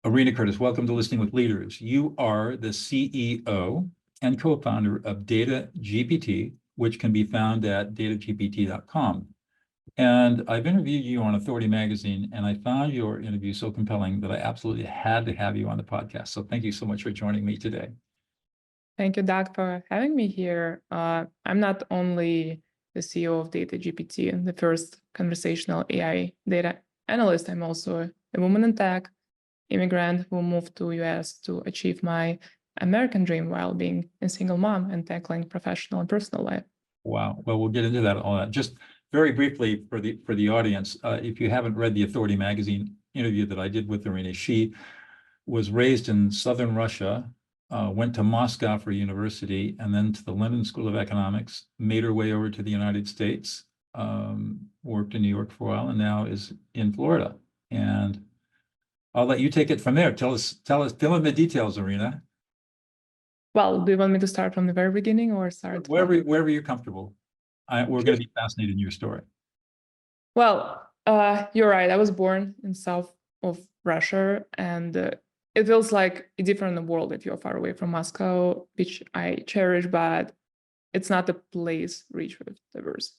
Arina Curtis, welcome to Listening with Leaders. You are the CEO and co-founder of DataGPT, which can be found at datagpt.com. And I've interviewed you on Authority Magazine, and I found your interview so compelling that I absolutely had to have you on the podcast. So thank you so much for joining me today. Thank you, Doug, for having me here. I'm not only the CEO of DataGPT and the first conversational AI data analyst, I'm also a woman in tech, immigrant who moved to US to achieve my American dream while being a single mom and tackling professional and personal life. Wow. Well, we'll get into that all that. Just very briefly for the audience, if you haven't read the Authority Magazine interview that I did with Arina, she was raised in southern Russia, went to Moscow for university, and then to the London School of Economics, made her way over to the United States, worked in New York for a while, and now is in Florida. And I'll let you take it from there. Fill in the details, Arina. Well, do you want me to start from the very beginning or start? Wherever you're comfortable. We're going to be fascinated in your story. Well, you're right. I was born in south of Russia, and it feels like a different world if you're far away from Moscow, which I cherish, but it's not a place rich with diverse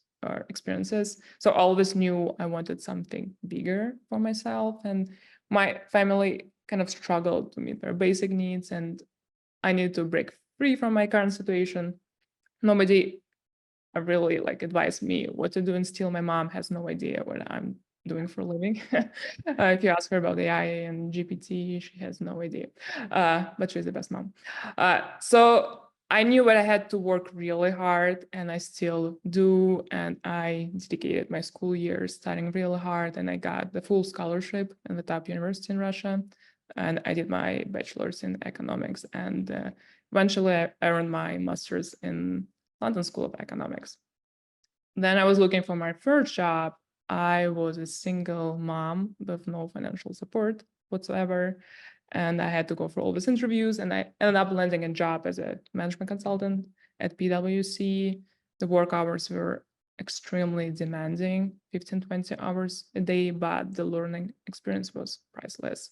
experiences. So I always knew I wanted something bigger for myself, and my family kind of struggled to meet their basic needs, and I needed to break free from my current situation. Nobody really advised me what to do, and still my mom has no idea what I'm doing for a living. If you ask her about AI and GPT, she has no idea, but she's the best mom. So I knew that I had to work really hard, and I still do. And I dedicated my school years studying really hard, and I got the full scholarship in the top university in Russia. And I did my bachelor's in economics, and eventually I earned my master's in London School of Economics. Then I was looking for my first job. I was a single mom with no financial support whatsoever. And I had to go for all these interviews, and I ended up landing a job as a management consultant at PwC. The work hours were extremely demanding, 15, 20 hours a day, but the learning experience was priceless.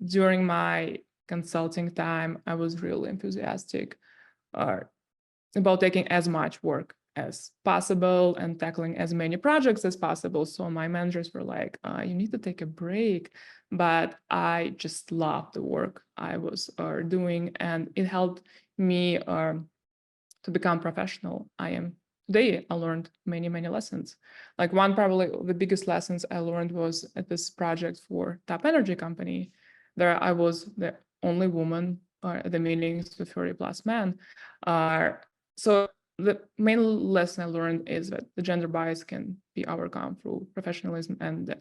During my consulting time, I was really enthusiastic about taking as much work as possible and tackling as many projects as possible. So my managers were like, you need to take a break. But I just loved the work I was doing, and it helped me to become professional I am today. I learned many, many lessons. Like one, probably the biggest lessons I learned was at this project for top energy company. There I was the only woman at the meetings with 30 plus men. So the main lesson I learned is that the gender bias can be overcome through professionalism and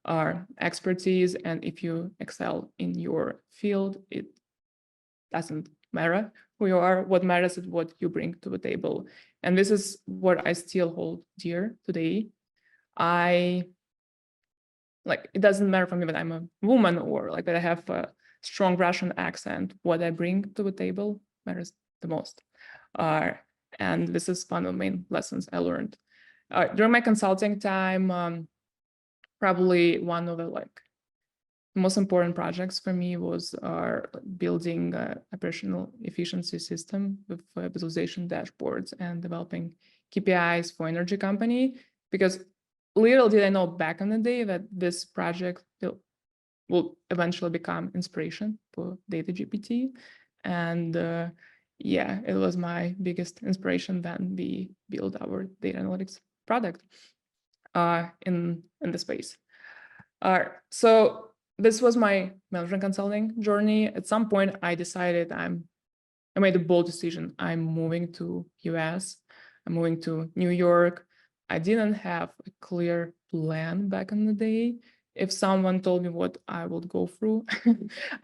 our expertise. And if you excel in your field, it doesn't matter who you are. What matters is what you bring to the table. And this is what I still hold dear today. It doesn't matter for me that I'm a woman or that I have a strong Russian accent. What I bring to the table matters the most. And this is one of the main lessons I learned. During my consulting time, probably one of the most important projects for me was building a operational efficiency system with visualization dashboards and developing KPIs for energy company. Because little did I know back in the day that this project will eventually become inspiration for DataGPT. And yeah, it was my biggest inspiration when we built our data analytics product in the space. So this was my management consulting journey. At some point, I decided I made a bold decision. I'm moving to US. I'm moving to New York. I didn't have a clear plan back in the day. If someone told me what I would go through,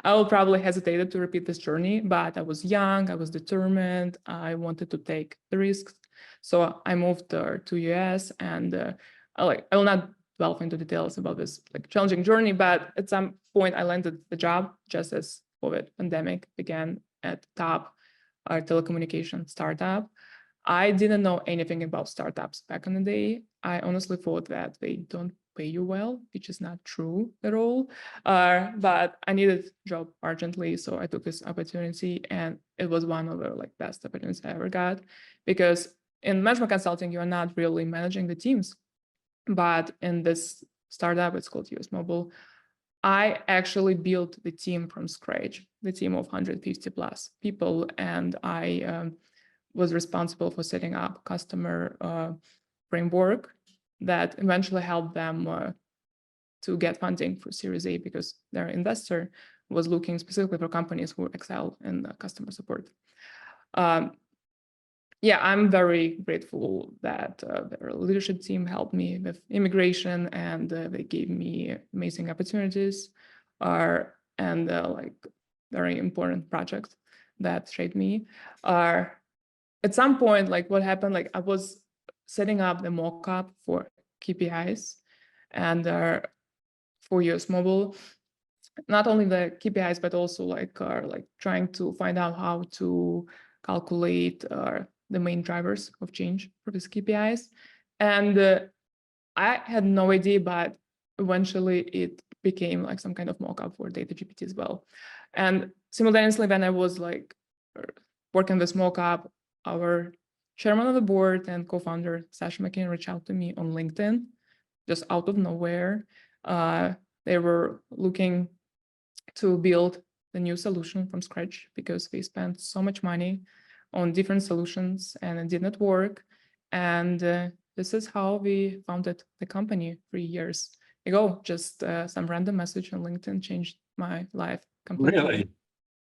I would probably hesitate to repeat this journey, but I was young, I was determined, I wanted to take the risks. So I moved to US, and I will not delve into details about this challenging journey, but at some point I landed the job just as COVID pandemic began at top telecommunication startup. I didn't know anything about startups back in the day. I honestly thought that they don't pay you well, which is not true at all. But I needed a job urgently, so I took this opportunity, and it was one of the best opportunities I ever got, because in management consulting, you are not really managing the teams, but in this startup, it's called US Mobile, I actually built the team from scratch, the team of 150 plus people, and I was responsible for setting up customer framework that eventually helped them to get funding for Series A, because their investor was looking specifically for companies who excel in customer support. Yeah, I'm very grateful that their leadership team helped me with immigration, and they gave me amazing opportunities, and very important projects that shaped me. At some point, what happened, I was setting up the mock-up for KPIs and for US Mobile, not only the KPIs, but also trying to find out how to calculate the main drivers of change for these KPIs. And I had no idea, but eventually it became some kind of mock-up for DataGPT as well. And simultaneously, when I was working this mock-up, our chairman of the board and co-founder, Sasha McKinney, reached out to me on LinkedIn, just out of nowhere. They were looking to build the new solution from scratch because they spent so much money on different solutions and it did not work. And this is how we founded the company 3 years ago. Just some random message on LinkedIn changed my life completely. Really?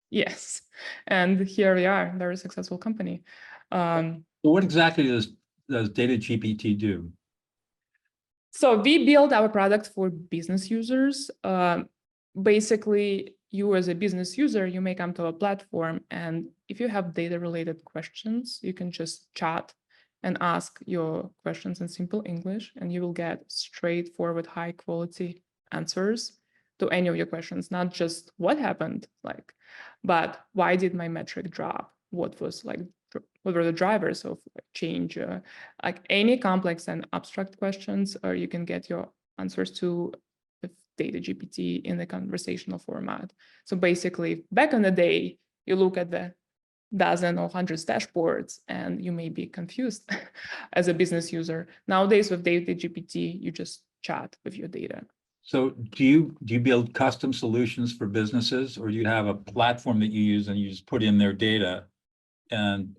Yes. And here we are, very successful company. So what exactly does DataGPT do? So we build our product for business users. Basically, you as a business user, you may come to a platform, and if you have data-related questions, you can just chat and ask your questions in simple English, and you will get straightforward, high-quality answers to any of your questions, not just what happened, but why did my metric drop? What were the drivers of change? Any complex and abstract questions, or you can get your answers to with DataGPT in the conversational format. So basically, back in the day, you look at the dozen or hundreds dashboards and you may be confused as a business user. Nowadays with DataGPT, you just chat with your data. So do you build custom solutions for businesses, or do you have a platform that you use and you just put in their data and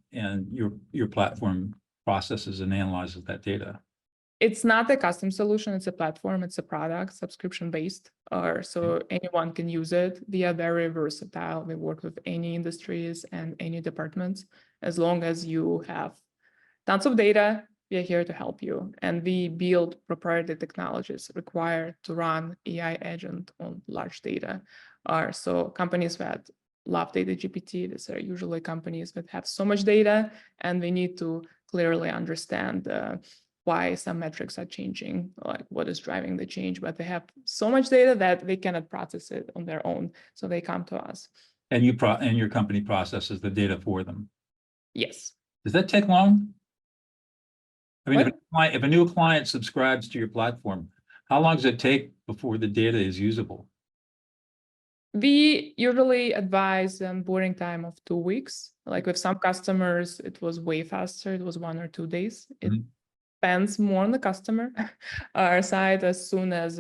your platform processes and analyzes that data? It's not a custom solution, it's a platform, it's a product, subscription-based, so anyone can use it. We are very versatile. We work with any industries and any departments. As long as you have tons of data, we are here to help you. And we build proprietary technologies required to run AI agent on large data. So companies that love DataGPT, these are usually companies that have so much data, and they need to clearly understand why some metrics are changing, what is driving the change, but they have so much data that they cannot process it on their own. So they come to us. And your company processes the data for them. Yes. Does that take long? I mean, if a new client subscribes to your platform, how long does it take before the data is usable? We usually advise onboarding time of 2 weeks. With some customers, it was way faster. It was 1 or 2 days. It depends more on the customer. Our side, as soon as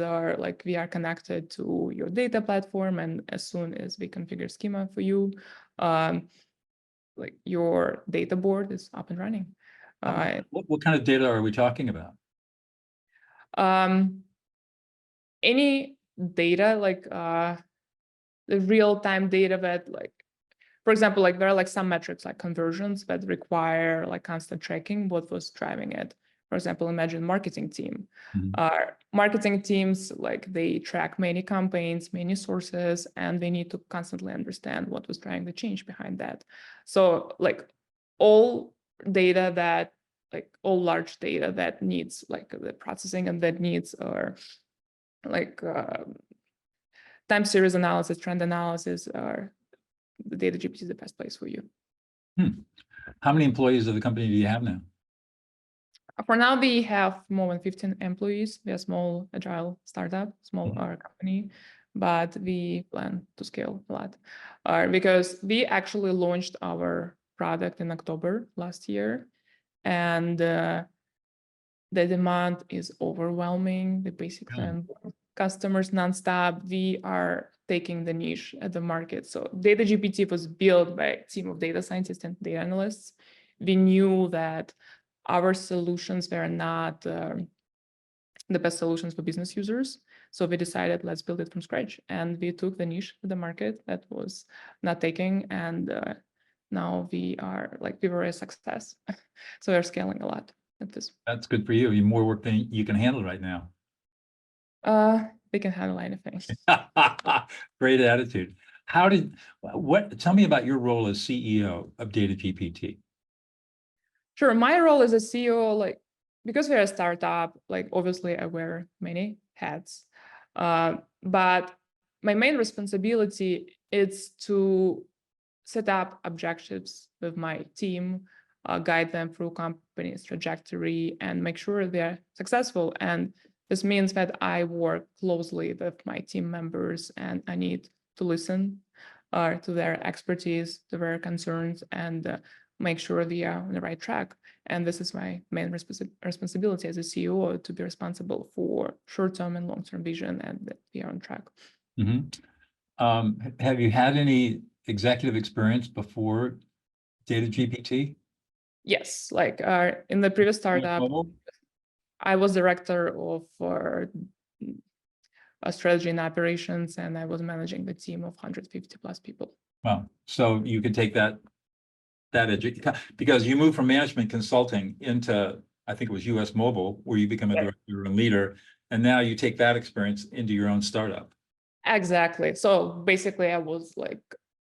we are connected to your data platform, and as soon as we configure schema for you, your data board is up and running. What kind of data are we talking about? Any data, the real-time data that, for example, there are some metrics like conversions that require constant tracking. What was driving it? For example, imagine marketing team. Marketing teams, they track many campaigns, many sources, and they need to constantly understand what was driving the change behind that. So all data that, all large data that needs the processing and that needs time series analysis, trend analysis, the DataGPT is the best place for you. How many employees of the company do you have now? For now, we have more than 15 employees. We are a small, agile startup, small company, but we plan to scale a lot because we actually launched our product in October last year, and the demand is overwhelming. The basic customers nonstop. We are taking the niche at the market. So DataGPT was built by a team of data scientists and data analysts. We knew that our solutions were not the best solutions for business users. So we decided, let's build it from scratch. And we took the niche of the market that was not taking. And now we were a success. So we're scaling a lot at this. That's good for you. You more work than you can handle right now. We can handle anything. Great attitude. Tell me about your role as CEO of DataGPT. Sure. My role as a CEO, because we're a startup, obviously I wear many hats. But my main responsibility is to set up objectives with my team, guide them through company's trajectory, and make sure they're successful. And this means that I work closely with my team members, and I need to listen to their expertise, to their concerns, and make sure they are on the right track. And this is my main responsibility as a CEO, to be responsible for short-term and long-term vision, and that we are on track. Have you had any executive experience before DataGPT? Yes, in the previous startup, I was director of strategy and operations, and I was managing the team of 150 plus people. Wow. So you can take that because you moved from management consulting into, I think it was US Mobile, where you become a director and leader, and now you take that experience into your own startup. Exactly. So basically, I was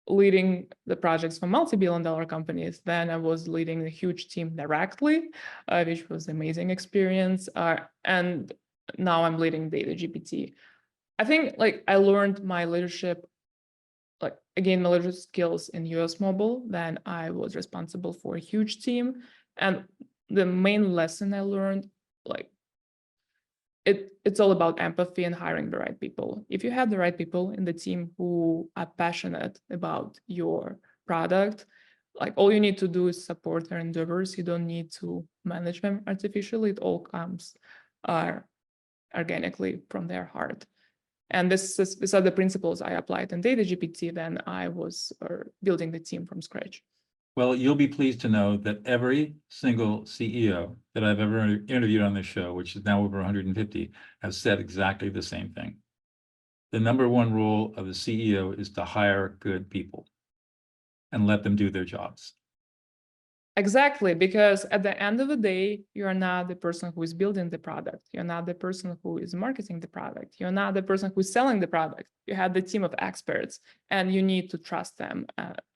leading the projects for multi-billion-dollar companies. Then I was leading a huge team directly, which was an amazing experience. And now I'm leading DataGPT. I think I learned my leadership, again, my leadership skills in US Mobile. Then I was responsible for a huge team. And the main lesson I learned, it's all about empathy and hiring the right people. If you have the right people in the team who are passionate about your product, all you need to do is support their endeavors. You don't need to manage them artificially. It all comes organically from their heart. And these are the principles I applied in DataGPT. Then I was building the team from scratch. Well, you'll be pleased to know that every single CEO that I've ever interviewed on this show, which is now over 150, has said exactly the same thing. The number one rule of the CEO is to hire good people and let them do their jobs. Exactly, because at the end of the day, you are not the person who is building the product. You're not the person who is marketing the product. You're not the person who is selling the product. You have the team of experts, and you need to trust them.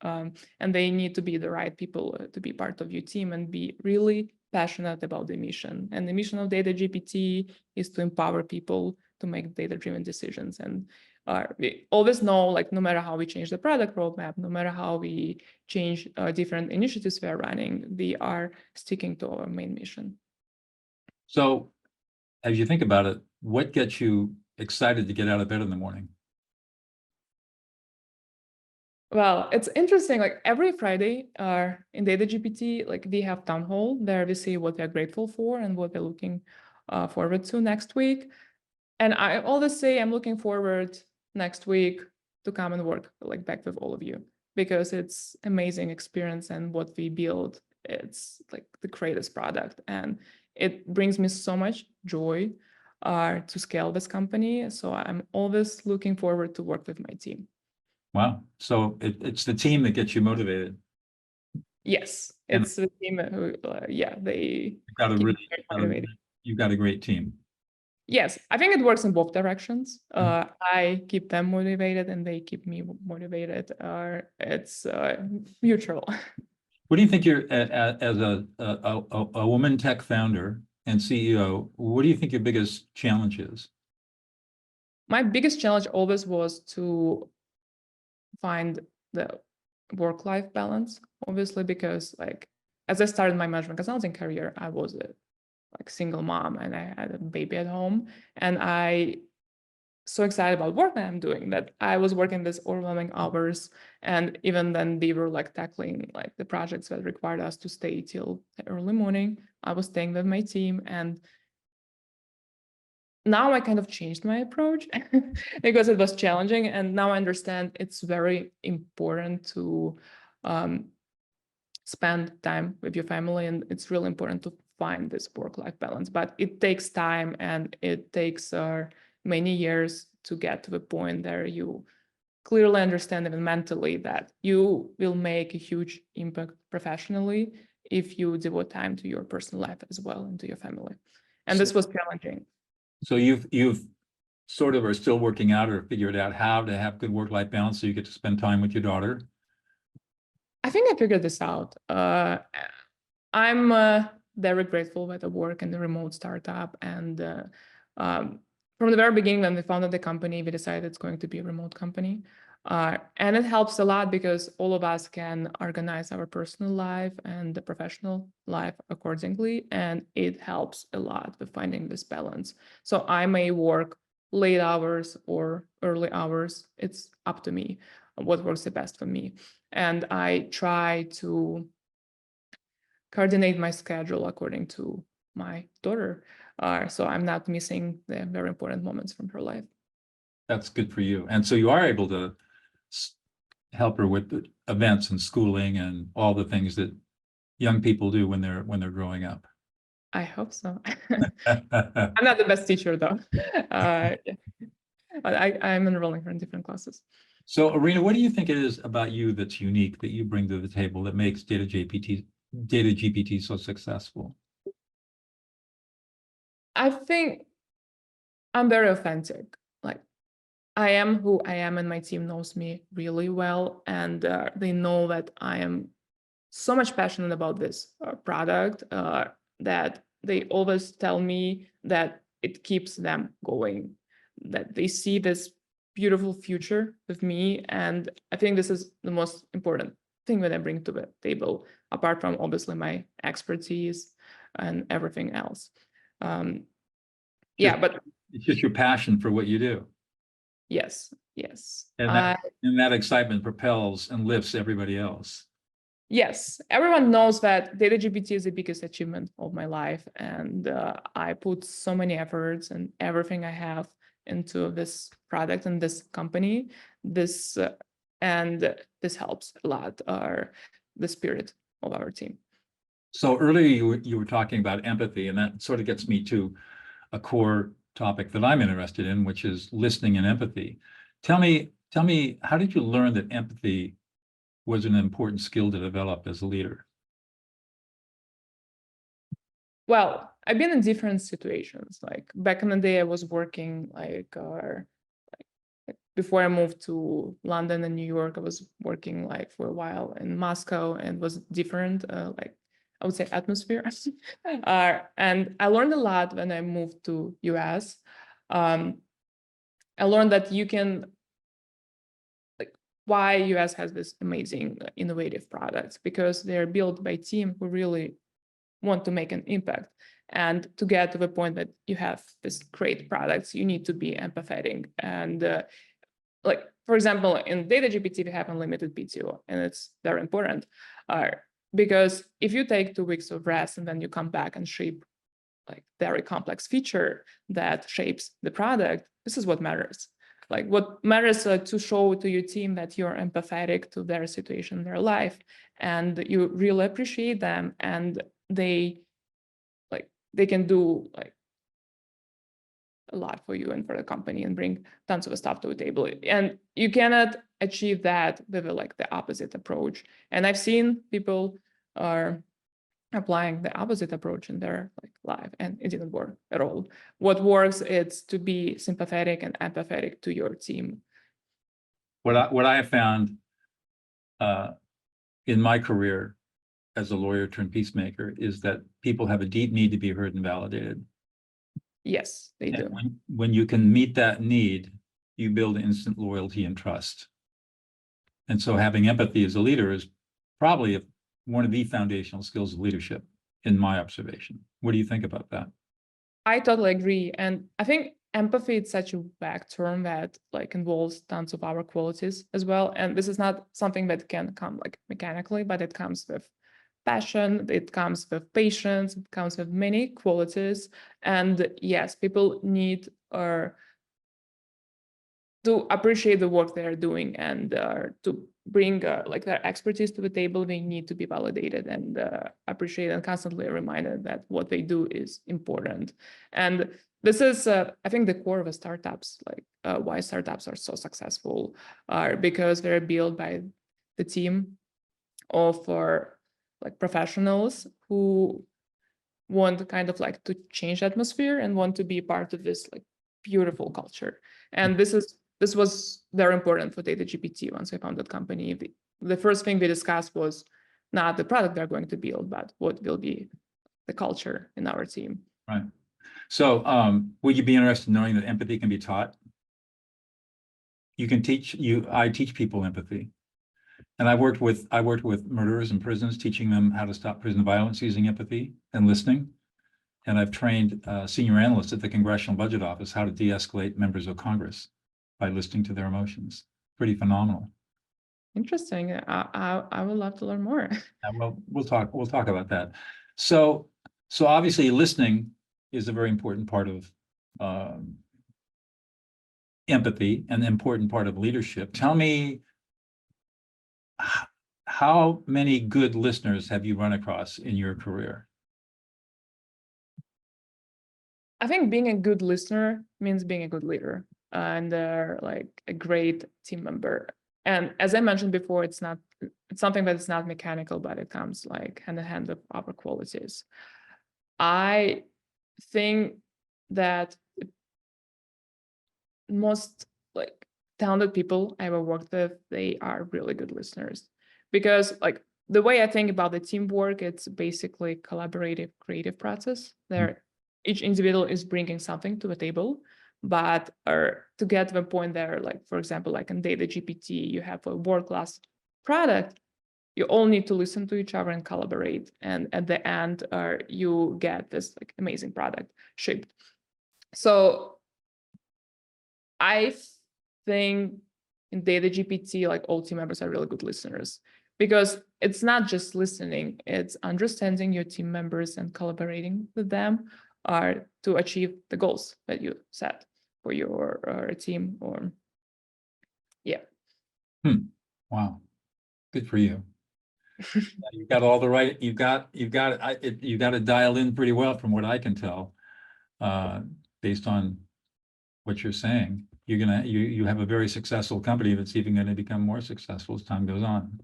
And they need to be the right people to be part of your team and be really passionate about the mission. And the mission of DataGPT is to empower people to make data-driven decisions. And we always know, no matter how we change the product roadmap, no matter how we change different initiatives we are running, we are sticking to our main mission. So as you think about it, what gets you excited to get out of bed in the morning? Well, it's interesting. Every Friday in DataGPT, we have town hall. There we see what we're grateful for and what we're looking forward to next week. And I always say I'm looking forward next week to come and work back with all of you, because it's amazing experience, and what we build, it's the greatest product, and it brings me so much joy to scale this company. So I'm always looking forward to work with my team. Wow. So it's the team that gets you motivated. Yes, it's the team who, they you've got a great team. Yes, I think it works in both directions. I keep them motivated, and they keep me motivated. It's mutual. What do you think as a woman tech founder and CEO, what do you think your biggest challenge is? My biggest challenge always was to find the work-life balance, obviously, because as I started my management consulting career, I was a like single mom and I had a baby at home, and I so excited about work that I'm doing that I was working this overwhelming hours. And even then we were like tackling like the projects that required us to stay till the early morning. I was staying with my team, and now I kind of changed my approach because it was challenging. And now I understand it's very important to spend time with your family, and it's really important to find this work-life balance. But it takes time, and it takes many years to get to the point where you clearly understand even mentally that you will make a huge impact professionally if you devote time to your personal life as well and to your family. And this was challenging. So you've sort of are still working out or figured out how to have good work-life balance so you get to spend time with your daughter? I think I figured this out. I'm very grateful that I work in the remote startup, and from the very beginning, when we founded the company, we decided it's going to be a remote company. And it helps a lot because all of us can organize our personal life and the professional life accordingly. And it helps a lot with finding this balance. So I may work late hours or early hours. It's up to me what works the best for me. And I try to coordinate my schedule according to my daughter. So I'm not missing the very important moments from her life. That's good for you. And so you are able to help her with the events and schooling and all the things that young people do when they're growing up. I hope so. I'm not the best teacher though. I'm enrolling her in different classes. So Arina, what do you think it is about you that's unique that you bring to the table that makes DataGPT so successful? I think I'm very authentic. Like, I am who I am, and my team knows me really well, and they know that I am so much passionate about this product that they always tell me that it keeps them going, that they see this beautiful future with me. And I think this is the most important thing that I bring to the table, apart from obviously my expertise and everything else. Yeah, but it's just your passion for what you do. yes, yes. And that excitement propels and lifts everybody else. Yes, everyone knows that DataGPT is the biggest achievement of my life, and I put so many efforts and everything I have into this product and this company. And this helps a lot the spirit of our team. So earlier you were talking about empathy, and that sort of gets me to a core topic that I'm interested in, which is listening and empathy. Tell me, how did you learn that empathy was an important skill to develop as a leader? Well, I've been in different situations. Like back in the day, I was working before I moved to London and New York, I was working like for a while in Moscow, and was different, like I would say atmosphere. And I learned a lot when I moved to US. I learned that you can, like, why US has this amazing innovative products, because they're built by team who really want to make an impact. And to get to the point that you have this great products, you need to be empathetic. And like, for example, in DataGPT, we have unlimited PTO, and it's very important because if you take 2 weeks of rest and then you come back and shape like very complex feature that shapes the product, this is what matters. Like what matters to show to your team that you're empathetic to their situation, their life, and you really appreciate them, and they can do like a lot for you and for the company and bring tons of stuff to the table. And you cannot achieve that with like the opposite approach. And I've seen people are applying the opposite approach in their like life, and it didn't work at all. What works is to be sympathetic and empathetic to your team. What I have found in my career as a lawyer turned peacemaker is that people have a deep need to be heard and validated. Yes, they do. When you can meet that need, you build instant loyalty and trust. And so having empathy as a leader is probably one of the foundational skills of leadership. in my observation. What do you think about that? I totally agree. And I think empathy is such a vague term that like involves tons of our qualities as well. And this is not something that can come like mechanically, but it comes with passion, it comes with patience, it comes with many qualities. And yes, people need to appreciate the work they're doing, and to bring like their expertise to the table. They need to be validated and appreciated and constantly reminded that what they do is important. And this is, I think, the core of the startups, like why startups are so successful, are because they're built by the team of like professionals who want kind of like to change atmosphere and want to be part of this like beautiful culture. And this was very important for DataGPT. Once I found that company, the first thing we discussed was not the product they're going to build, but what will be the culture in our team. Right. So would you be interested in knowing that empathy can be taught? You can teach I teach people empathy. And I worked with murderers in prisons, teaching them how to stop prison violence using empathy and listening. And I've trained senior analysts at the Congressional Budget Office how to de-escalate members of Congress by listening to their emotions. Pretty phenomenal. Interesting. I would love to learn more. Well, we'll talk about that. So obviously listening is a very important part of empathy and an important part of leadership. Tell me, how many good listeners have you run across in your career? I think being a good listener means being a good leader and like a great team member. And as I mentioned before, it's something that is not mechanical, but it comes like hand in hand with other qualities. I think that most like talented people I ever worked with, they are really good listeners, because like the way I think about the teamwork, it's basically collaborative, creative process. Each individual is bringing something to the table, but to get to the point there, like for example, like in DataGPT, you have a world-class product. You all need to listen to each other and collaborate, and at the end, you get this like amazing product shipped. So I think in DataGPT, like all team members are really good listeners, because it's not just listening, it's understanding your team members and collaborating with them to achieve the goals that you set for your team. Or yeah. Wow, good for you. You've got all the right. You've got it dialed in pretty well, from what I can tell, based on what you're saying. You have a very successful company that's even going to become more successful as time goes on.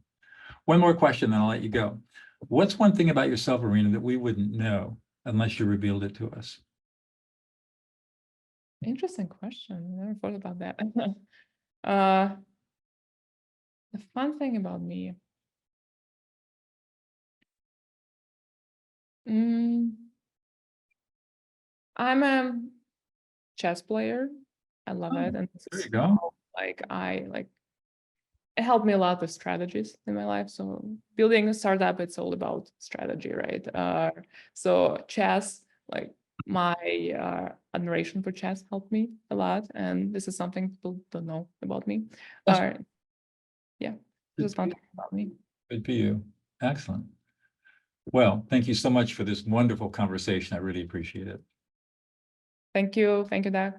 One more question, then I'll let you go. What's one thing about yourself, Arina, that we wouldn't know unless you revealed it to us? Interesting question. I never thought about that. The fun thing about me. I'm a chess player. I love it. And There you go. It helped me a lot with strategies in my life. So building a startup, it's all about strategy, right? So chess, like my admiration for chess helped me a lot. And this is something people don't know about me. Yeah, this is fun about me. Good for you. Excellent. Well, thank you so much for this wonderful conversation. I really appreciate it. Thank you. Thank you, Doug.